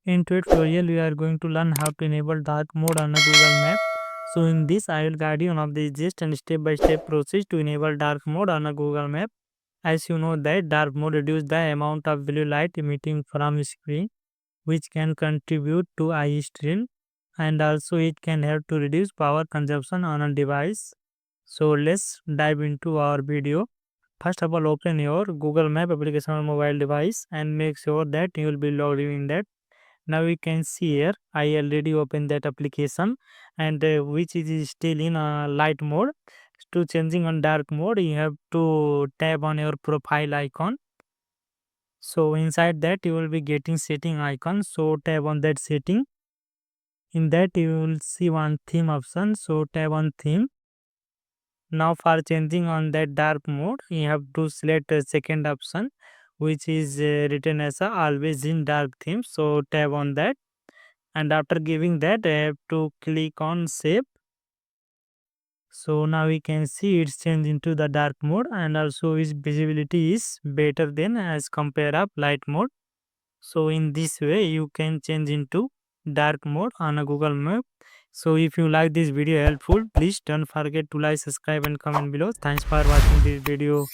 In today's tutorial, we are going to learn how to enable dark mode on a Google Map. So in this, I will guide you on of the easiest and step-by-step process to enable dark mode on a Google Map. As you know that dark mode reduces the amount of blue light emitting from screen, which can contribute to eye strain, and also it can help to reduce power consumption on a device. So let's dive into our video. First of all, open your Google Map application on mobile device and make sure that you will be logged in that. Now we can see here I already opened that application, and which is still in light mode. To changing on dark mode, you have to tap on your profile icon. So inside that you will be getting setting icon, so tap on that setting. In that you will see one theme option, so tap on theme. Now for changing on that dark mode, you have to select a second option, which is written as a always in dark theme, so tap on that. And after giving that, I have to click on save. So now we can see it's changed into the dark mode, and also its visibility is better than as compare of light mode. So in this way you can change into dark mode on a Google Map. So if you like this video helpful, please don't forget to like, subscribe and comment below. Thanks for watching this video.